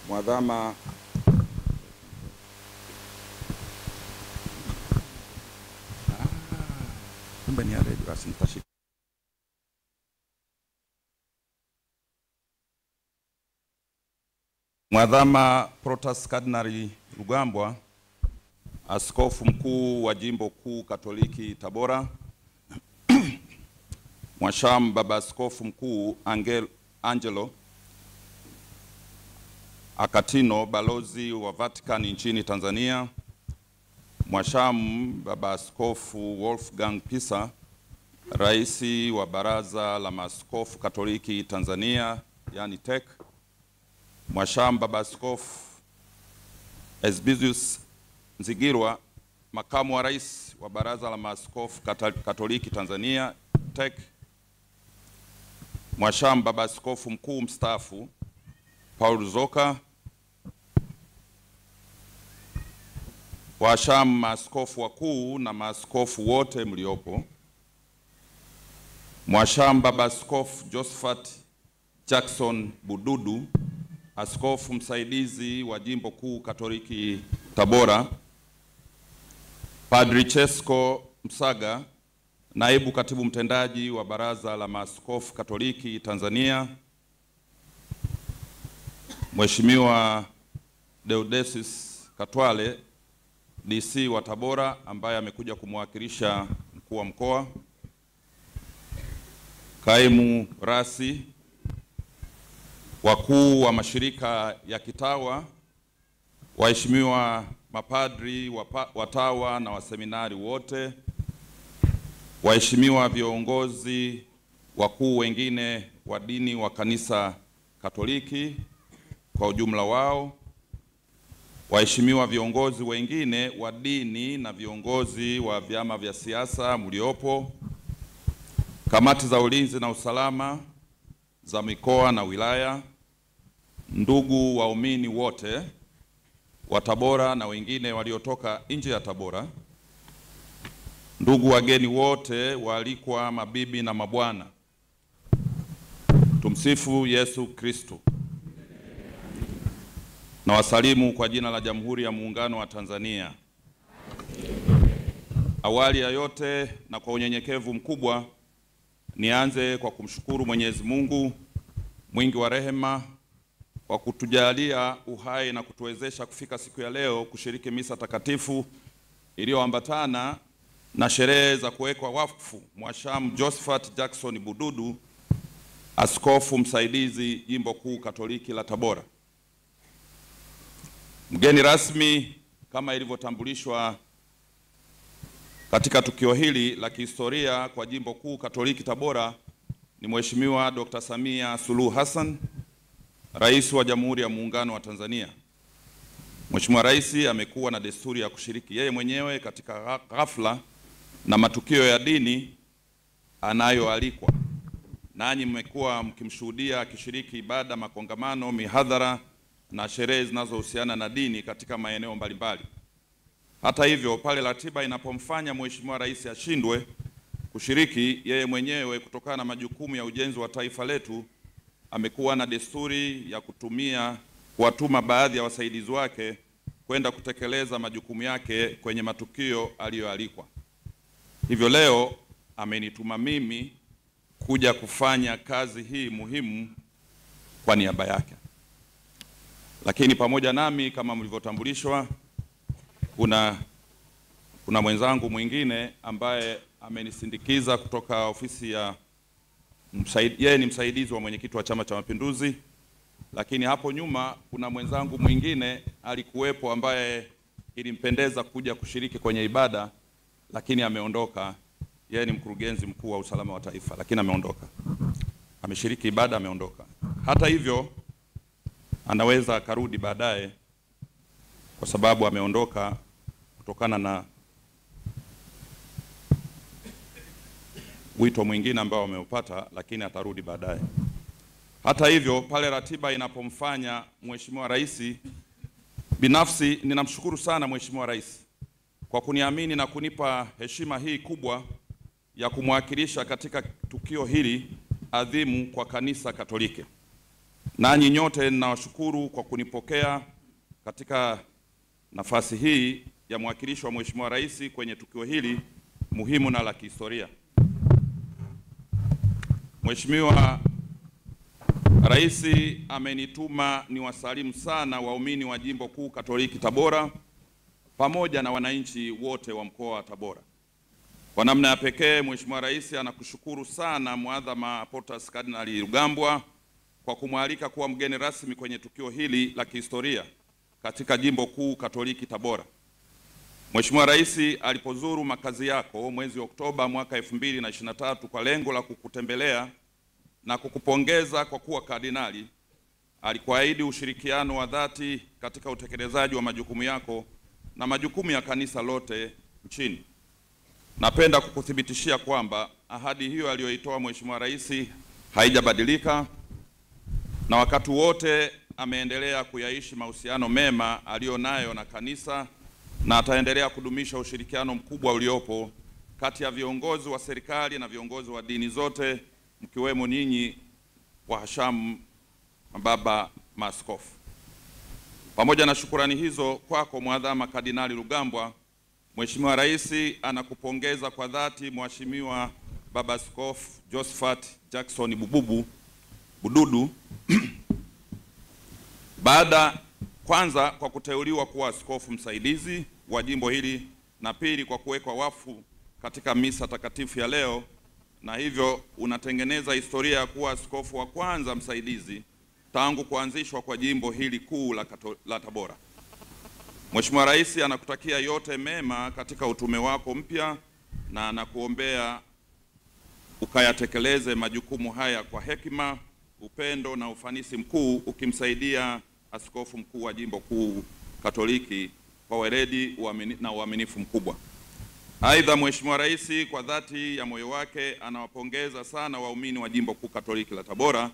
Mwadhama Mwadhama Protas Kardinali Rugambwa, Askofu Mkuu wa Jimbo Kuu Katoliki Tabora, Mwashamu Baba Askofu Mkuu Angelo Akatino, Balozi wa Vatican nchini Tanzania, Mwashamu Baba Askofu Wolfgang Pisa, Raisi wa Baraza la Maaskofu Katoliki Tanzania, yani TEC, Mwashamu Baba Askofu Esbizius Nzigirwa, Makamu wa Rais wa Baraza la Maaskofu Katoliki Tanzania, TEC, Mwashamu Baba Askofu Mkuu mstaafu Paul Zoka, Washamu maaskofu wakuu na maaskofu wote mliopo, Mwashamu Baba Askofu Josephat Jackson Bududu, Askofu msaidizi wa Jimbo Kuu Katoliki Tabora, Padri Chesko Msaga, Naibu Katibu Mtendaji wa Baraza la Maaskofu Katoliki Tanzania, Mheshimiwa Deodatus Katwale, DC wa Tabora, ambaye amekuja kumwakilisha mkuu wa mkoa, Kaimu Rasi, wakuu wa mashirika ya kitawa, waheshimiwa mapadri, watawa na waseminari wote, waheshimiwa viongozi wakuu wengine wa dini wa Kanisa Katoliki kwa ujumla wao, waheshimiwa viongozi wengine wa dini na viongozi wa vyama vya siasa mliopo, kamati za ulinzi na usalama za mikoa na wilaya, ndugu waumini wote wa Tabora na wengine waliotoka nje ya Tabora, ndugu wageni wote waalikwa, mabibi na mabwana, tumsifu Yesu Kristo. Na wasalimu kwa jina la Jamhuri ya Muungano wa Tanzania. Awali ya yote na kwa unyenyekevu mkubwa, nianze kwa kumshukuru Mwenyezi Mungu mwingi wa rehema kwa kutujalia uhai na kutuwezesha kufika siku ya leo kushiriki misa takatifu iliyoambatana na sherehe za kuwekwa wakfu Mwashamu Josephat Jackson Bududu, Askofu msaidizi Jimbo Kuu Katoliki la Tabora. Mgeni rasmi kama ilivyotambulishwa katika tukio hili la kihistoria kwa Jimbo Kuu Katoliki Tabora ni Mheshimiwa Dr. Samia Suluhu Hassan, Rais wa Jamhuri ya Muungano wa Tanzania. Mheshimiwa Rais amekuwa na desturi ya kushiriki yeye mwenyewe katika ghafla na matukio ya dini anayoalikwa. Nanyi mmekuwa mkimshuhudia akishiriki ibada, makongamano, mihadhara na sherehe zinazohusiana na dini katika maeneo mbalimbali. Hata hivyo, pale ratiba inapomfanya Mheshimiwa Rais ashindwe kushiriki yeye mwenyewe kutokana na majukumu ya ujenzi wa taifa letu, amekuwa na desturi ya kuwatuma baadhi ya wasaidizi wake kwenda kutekeleza majukumu yake kwenye matukio aliyoalikwa. Hivyo leo amenituma mimi kuja kufanya kazi hii muhimu kwa niaba yake. Lakini pamoja nami kama mlivyotambulishwa, kuna mwenzangu mwingine ambaye amenisindikiza kutoka ofisi ya yeye ni msaidizi wa mwenyekiti wa Chama cha Mapinduzi, lakini hapo nyuma kuna mwenzangu mwingine alikuwepo ambaye ilimpendeza kuja kushiriki kwenye ibada, lakini ameondoka. Yeye ni mkurugenzi mkuu wa usalama wa taifa, lakini ameondoka. Ameshiriki ibada, ameondoka. Hata hivyo anaweza akarudi baadaye kwa sababu ameondoka kutokana na wito mwingine ambao ameupata, lakini atarudi baadaye. Hata hivyo, pale ratiba inapomfanya Mheshimiwa Rais, binafsi ninamshukuru sana Mheshimiwa Rais kwa kuniamini na kunipa heshima hii kubwa ya kumwakilisha katika tukio hili adhimu kwa Kanisa Katoliki. Nanyi nyote ninawashukuru kwa kunipokea katika nafasi hii ya mwakilishi wa Mheshimiwa Rais kwenye tukio hili muhimu na la kihistoria. Mheshimiwa Rais amenituma niwasalimu sana waumini wa Jimbo Kuu Katoliki Tabora pamoja na wananchi wote wa mkoa wa Tabora. Kwa namna ya pekee, Mheshimiwa Rais anakushukuru sana Mwadhama Protas Kardinali Rugambwa kwa kumwalika kuwa mgeni rasmi kwenye tukio hili la kihistoria katika Jimbo Kuu Katoliki Tabora. Mheshimiwa Rais alipozuru makazi yako mwezi Oktoba mwaka 2023 kwa lengo la kukutembelea na kukupongeza kwa kuwa kardinali, alikuahidi ushirikiano wa dhati katika utekelezaji wa majukumu yako na majukumu ya kanisa lote nchini. Napenda kukuthibitishia kwamba ahadi hiyo aliyoitoa Mheshimiwa Rais haijabadilika, na wakati wote ameendelea kuyaishi mahusiano mema aliyonayo na kanisa, na ataendelea kudumisha ushirikiano mkubwa uliopo kati ya viongozi wa serikali na viongozi wa dini zote, mkiwemo ninyi wahashamu mababa maaskofu. Pamoja na shukurani hizo kwako Mwadhama Kardinali Rugambwa, Mheshimiwa Rais anakupongeza kwa dhati Mheshimiwa Baba Askofu Josephat Jackson Bududu kwanza kwa kuteuliwa kuwa askofu msaidizi wa jimbo hili, na pili kwa kuwekwa wakfu katika misa takatifu ya leo, na hivyo unatengeneza historia ya kuwa askofu wa kwanza msaidizi tangu kuanzishwa kwa jimbo hili kuu la Tabora. Mheshimiwa Rais anakutakia yote mema katika utume wako mpya na anakuombea ukayatekeleze majukumu haya kwa hekima, upendo na ufanisi mkuu, ukimsaidia askofu mkuu wa Jimbo Kuu Katoliki kwa weledi na uaminifu mkubwa. Aidha, Mheshimiwa Rais kwa dhati ya moyo wake anawapongeza sana waumini wa Jimbo Kuu Katoliki la Tabora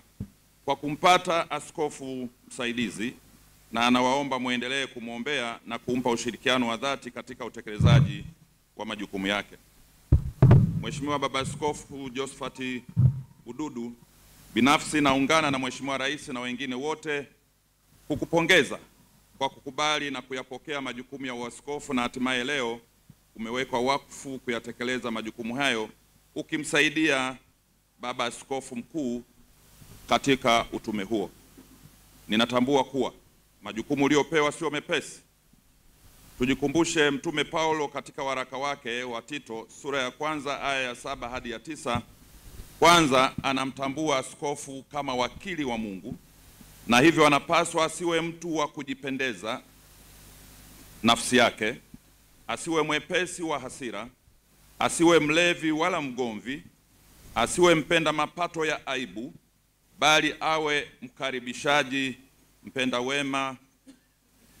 kwa kumpata askofu msaidizi, na anawaomba muendelee kumwombea na kumpa ushirikiano wa dhati katika utekelezaji wa majukumu yake. Mheshimiwa Baba Askofu Josephat Bududu, binafsi naungana na Mheshimiwa Rais na wengine wote kukupongeza kwa kukubali na kuyapokea majukumu ya uaskofu, na hatimaye leo umewekwa wakfu kuyatekeleza majukumu hayo, ukimsaidia Baba Askofu Mkuu katika utume huo. Ninatambua kuwa majukumu uliopewa sio mepesi. Tujikumbushe Mtume Paulo katika waraka wake wa Tito sura ya 1 aya ya 7 hadi ya 9. Kwanza anamtambua askofu kama wakili wa Mungu, na hivyo anapaswa asiwe mtu wa kujipendeza nafsi yake, asiwe mwepesi wa hasira, asiwe mlevi wala mgomvi, asiwe mpenda mapato ya aibu, bali awe mkaribishaji, mpenda wema,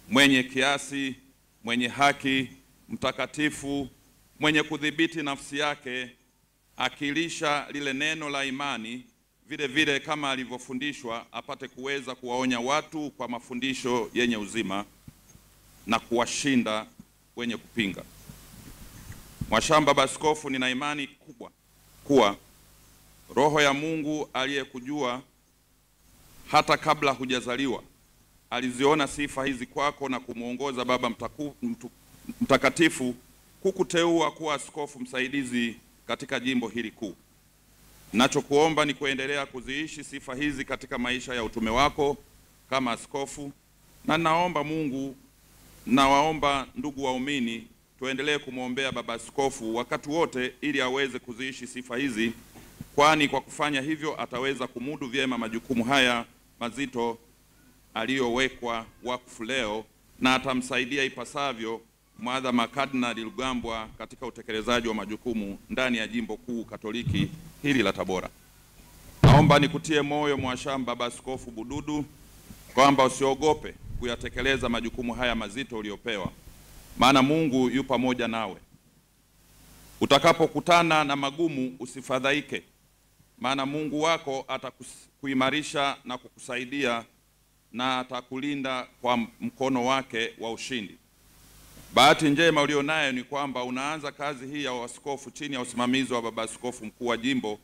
mwenye kiasi, mwenye haki, mtakatifu, mwenye kudhibiti nafsi yake, akilisha lile neno la imani vile vile kama alivyofundishwa, apate kuweza kuwaonya watu kwa mafundisho yenye uzima na kuwashinda wenye kupinga. Mhashamu Baba Askofu, nina imani kubwa kuwa Roho ya Mungu aliyekujua hata kabla hujazaliwa aliziona sifa hizi kwako na kumuongoza Baba Mtakatifu kukuteua kuwa askofu msaidizi katika jimbo hili kuu. Ninachokuomba ni kuendelea kuziishi sifa hizi katika maisha ya utume wako kama askofu, na naomba Mungu na waomba ndugu waumini tuendelee kumwombea Baba Askofu wakati wote ili aweze kuziishi sifa hizi, kwani kwa kufanya hivyo ataweza kumudu vyema majukumu haya mazito aliyowekwa wakfu leo, na atamsaidia ipasavyo Mwadhama Kardinali Rugambwa katika utekelezaji wa majukumu ndani ya Jimbo Kuu Katoliki hili la Tabora. Naomba nikutie moyo Mhashamu Baba Askofu Bududu kwamba usiogope kuyatekeleza majukumu haya mazito uliopewa, maana Mungu yu pamoja nawe. Utakapokutana na magumu usifadhaike, maana Mungu wako atakuimarisha na kukusaidia na atakulinda kwa mkono wake wa ushindi. Bahati njema ulionayo ni kwamba unaanza kazi hii ya uaskofu chini ya usimamizi wa Baba Askofu Mkuu wa Jimbo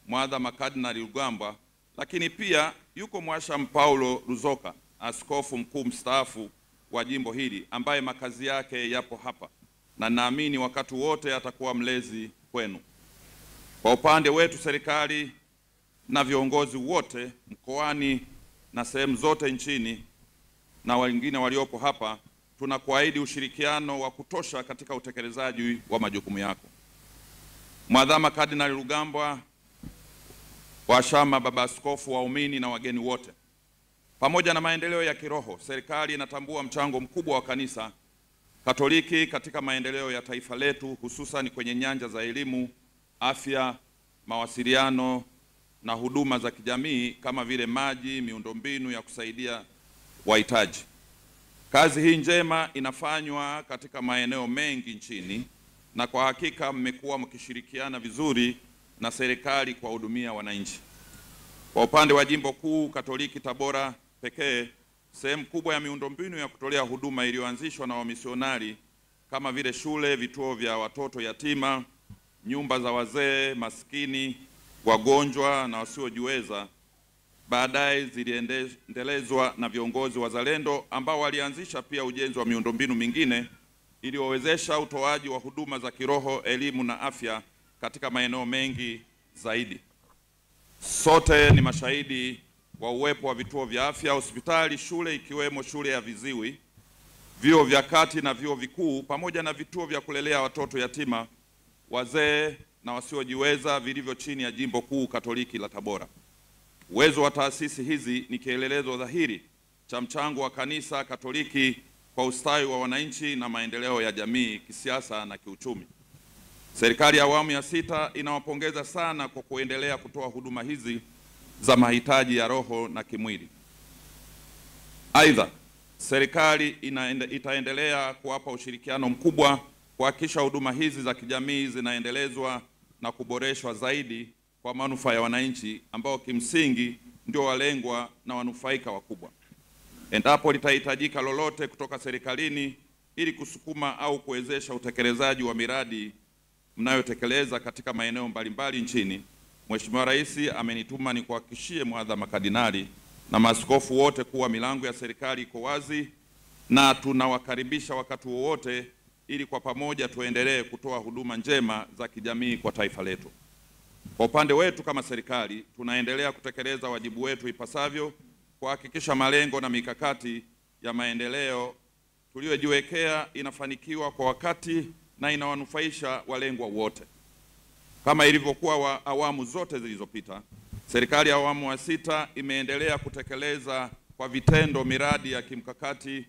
Mwadhama Kardinali Rugambwa, lakini pia yuko Mhashamu Paulo Ruzoka, askofu mkuu mstaafu wa jimbo hili, ambaye makazi yake yapo hapa, na naamini wakati wote atakuwa mlezi kwenu. Kwa upande wetu serikali na viongozi wote mkoani na sehemu zote nchini na wengine waliopo hapa, tunakuahidi ushirikiano wa kutosha katika utekelezaji wa majukumu yako. Mwadhama Kardinali Rugambwa, washama, baba askofu, waumini na wageni wote, pamoja na maendeleo ya kiroho, serikali inatambua mchango mkubwa wa Kanisa Katoliki katika maendeleo ya taifa letu, hususan kwenye nyanja za elimu, afya, mawasiliano na huduma za kijamii kama vile maji, miundombinu ya kusaidia wahitaji. Kazi hii njema inafanywa katika maeneo mengi nchini, na kwa hakika mmekuwa mkishirikiana vizuri na serikali kwa hudumia wananchi. Kwa upande wa Jimbo Kuu Katoliki Tabora pekee, sehemu kubwa ya miundombinu ya kutolea huduma iliyoanzishwa na wamisionari kama vile shule, vituo vya watoto yatima, nyumba za wazee maskini, wagonjwa na wasiojiweza, baadaye ziliendelezwa na viongozi wazalendo ambao walianzisha pia ujenzi wa miundombinu mingine iliyowezesha utoaji wa huduma za kiroho, elimu na afya katika maeneo mengi zaidi. Sote ni mashahidi wa uwepo wa vituo vya afya, hospitali, shule ikiwemo shule ya viziwi, vyuo vya kati na vyuo vikuu, pamoja na vituo vya kulelea watoto yatima, wazee na wasiojiweza vilivyo chini ya Jimbo Kuu Katoliki la Tabora. Uwezo wa taasisi hizi ni kielelezo dhahiri cha mchango wa Kanisa Katoliki kwa ustawi wa wananchi na maendeleo ya jamii kisiasa na kiuchumi. Serikali ya awamu ya 6 inawapongeza sana kwa kuendelea kutoa huduma hizi za mahitaji ya roho na kimwili. Aidha, serikali itaendelea kuwapa ushirikiano mkubwa kuhakikisha huduma hizi za kijamii zinaendelezwa na kuboreshwa zaidi kwa manufaa ya wananchi ambao kimsingi ndio walengwa na wanufaika wakubwa. Endapo litahitajika lolote kutoka serikalini ili kusukuma au kuwezesha utekelezaji wa miradi mnayotekeleza katika maeneo mbalimbali nchini, Mheshimiwa Rais amenituma ni kuhakikishie Mwadhama Kardinali na maaskofu wote kuwa milango ya serikali iko wazi na tunawakaribisha wakati wowote ili kwa pamoja tuendelee kutoa huduma njema za kijamii kwa taifa letu. Kwa upande wetu kama serikali, tunaendelea kutekeleza wajibu wetu ipasavyo kuhakikisha malengo na mikakati ya maendeleo tuliyojiwekea inafanikiwa kwa wakati na inawanufaisha walengwa wote. Kama ilivyokuwa awamu zote zilizopita, serikali ya awamu ya 6 imeendelea kutekeleza kwa vitendo miradi ya kimkakati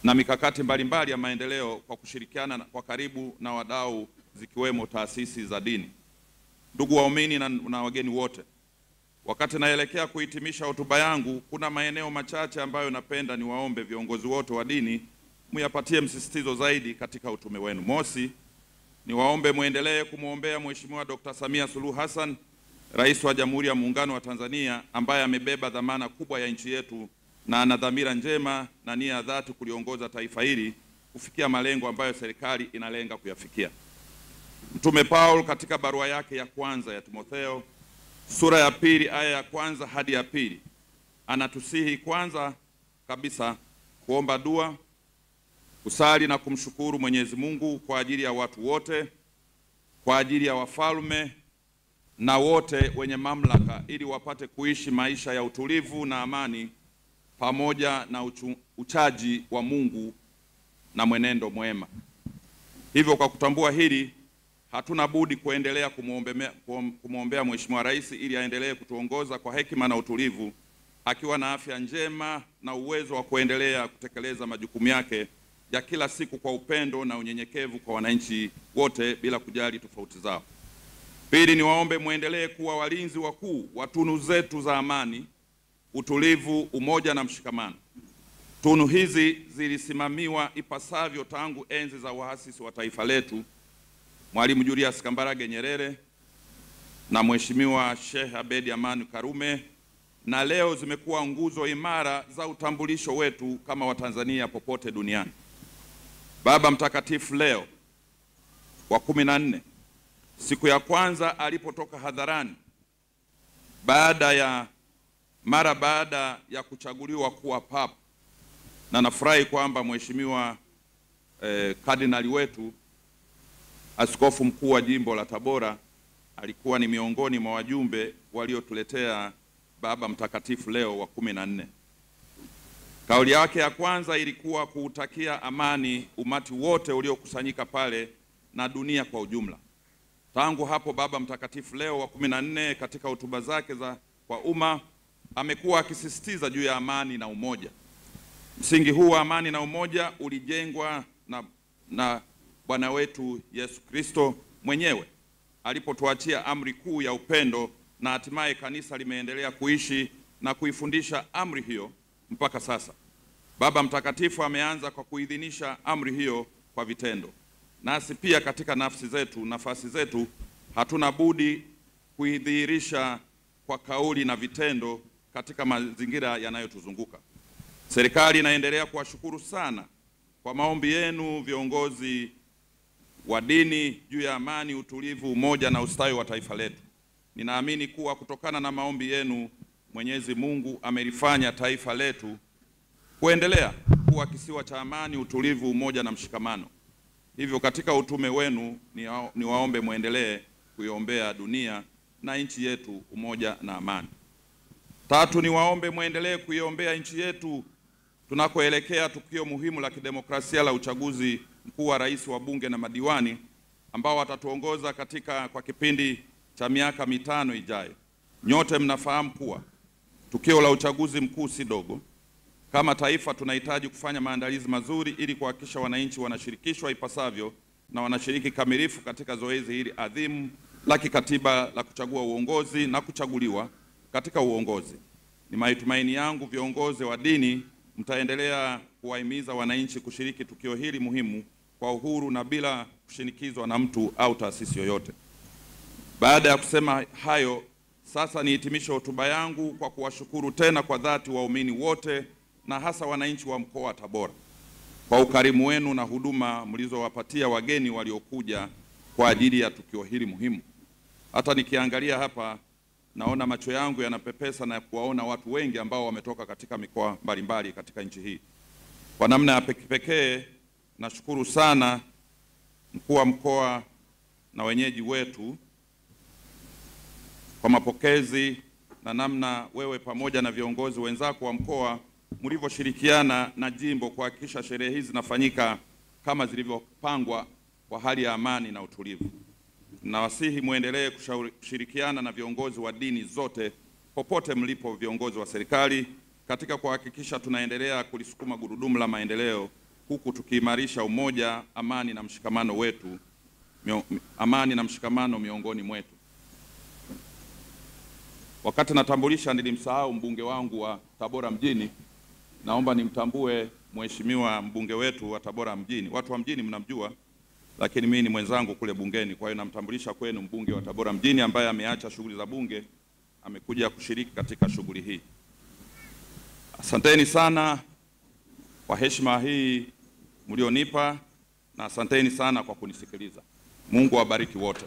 na mikakati mbalimbali ya maendeleo kwa kushirikiana kwa karibu na wadau zikiwemo taasisi za dini. Ndugu waumini na wageni wote, wakati naelekea kuhitimisha hotuba yangu, kuna maeneo machache ambayo napenda niwaombe viongozi wote wa dini muyapatie msisitizo zaidi katika utume wenu. Mosi, niwaombe muendelee kumwombea Mheshimiwa Dr. Samia Suluhu Hassan, Rais wa Jamhuri ya Muungano wa Tanzania, ambaye amebeba dhamana kubwa ya nchi yetu na ana dhamira njema na nia dhati kuliongoza taifa hili kufikia malengo ambayo serikali inalenga kuyafikia. Mtume Paul katika barua yake ya kwanza ya Timotheo sura ya 2 aya ya 1 hadi ya 2 anatusihi kwanza kabisa kuomba dua, kusali na kumshukuru Mwenyezi Mungu kwa ajili ya watu wote, kwa ajili ya wafalme na wote wenye mamlaka, ili wapate kuishi maisha ya utulivu na amani pamoja na uchaji wa Mungu na mwenendo mwema. Hivyo kwa kutambua hili, hatuna budi kuendelea kumwombea Mheshimiwa Rais ili aendelee kutuongoza kwa hekima na utulivu, akiwa na afya njema na uwezo wa kuendelea kutekeleza majukumu yake ya kila siku kwa upendo na unyenyekevu kwa wananchi wote bila kujali tofauti zao. Pili, niwaombe muendelee kuwa walinzi wakuu wa tunu zetu za amani, utulivu, umoja na mshikamano. Tunu hizi zilisimamiwa ipasavyo tangu enzi za waasisi wa taifa letu, Mwalimu Julius Kambarage Nyerere, na Mheshimiwa Sheikh Abeid Amani Karume, na leo zimekuwa nguzo imara za utambulisho wetu kama Watanzania popote duniani. Baba Mtakatifu Leo wa 14, siku ya kwanza alipotoka hadharani mara baada ya kuchaguliwa kuwa papa, na nafurahi kwamba Mheshimiwa kardinali wetu askofu mkuu wa jimbo la Tabora alikuwa ni miongoni mwa wajumbe waliotuletea Baba Mtakatifu Leo wa 14. Kauli yake ya kwanza ilikuwa kuutakia amani umati wote uliokusanyika pale na dunia kwa ujumla. Tangu hapo Baba Mtakatifu Leo wa 14 katika hotuba zake kwa umma amekuwa akisisitiza juu ya amani na umoja. Msingi huu wa amani na umoja ulijengwa na Bwana wetu Yesu Kristo mwenyewe alipotuachia amri kuu ya upendo, na hatimaye kanisa limeendelea kuishi na kuifundisha amri hiyo mpaka sasa. Baba Mtakatifu ameanza kwa kuidhinisha amri hiyo kwa vitendo. Nasi pia katika nafasi zetu hatuna budi kuidhihirisha kwa kauli na vitendo katika mazingira yanayotuzunguka. Serikali inaendelea kuwashukuru sana kwa maombi yenu viongozi wa dini juu ya amani, utulivu, umoja na ustawi wa taifa letu. Ninaamini kuwa kutokana na maombi yenu Mwenyezi Mungu amelifanya taifa letu kuendelea kuwa kisiwa cha amani, utulivu, umoja na mshikamano. Hivyo katika utume wenu niwaombe muendelee kuiombea dunia na nchi yetu umoja na amani. Tatu, niwaombe muendelee kuiombea nchi yetu tunakoelekea tukio muhimu la kidemokrasia la uchaguzi mkuu wa rais, wa bunge na madiwani ambao watatuongoza kwa kipindi cha miaka 5 ijayo. Nyote mnafahamu kuwa tukio la uchaguzi mkuu si dogo. Kama taifa tunahitaji kufanya maandalizi mazuri ili kuhakikisha wananchi wanashirikishwa ipasavyo na wanashiriki kamilifu katika zoezi hili adhimu la kikatiba la kuchagua uongozi na kuchaguliwa katika uongozi. Ni matumaini yangu viongozi wa dini mtaendelea kuwahimiza wananchi kushiriki tukio hili muhimu kwa uhuru na bila kushinikizwa na mtu au taasisi yoyote. Baada ya kusema hayo, sasa nihitimishe hotuba yangu kwa kuwashukuru tena kwa dhati waumini wote na hasa wananchi wa mkoa wa Tabora kwa ukarimu wenu na huduma mlizowapatia wageni waliokuja kwa ajili ya tukio hili muhimu. Hata nikiangalia hapa naona macho yangu yanapepesa na kuwaona watu wengi ambao wametoka katika mikoa mbalimbali katika nchi hii. Kwa namna ya pekee nashukuru sana mkuu wa mkoa na wenyeji wetu kwa mapokezi na namna wewe pamoja na viongozi wenzako wa mkoa mlivyoshirikiana na jimbo kuhakikisha sherehe hizi zinafanyika kama zilivyopangwa kwa hali ya amani na utulivu. Nawasihi muendelee kushirikiana na viongozi wa dini zote popote mlipo, viongozi wa serikali, katika kuhakikisha tunaendelea kulisukuma gurudumu la maendeleo huku tukiimarisha umoja, amani na mshikamano miongoni mwetu. Wakati natambulisha nilimsahau mbunge wangu wa Tabora mjini. Naomba nimtambue mheshimiwa mbunge wetu wa Tabora mjini. Watu wa mjini mnamjua, lakini mimi ni mwenzangu kule bungeni, kwa hiyo namtambulisha kwenu mbunge wa Tabora mjini ambaye ameacha shughuli za bunge, amekuja kushiriki katika shughuli hii. Asanteni sana kwa heshima hii mlionipa na asanteni sana kwa kunisikiliza. Mungu awabariki wote.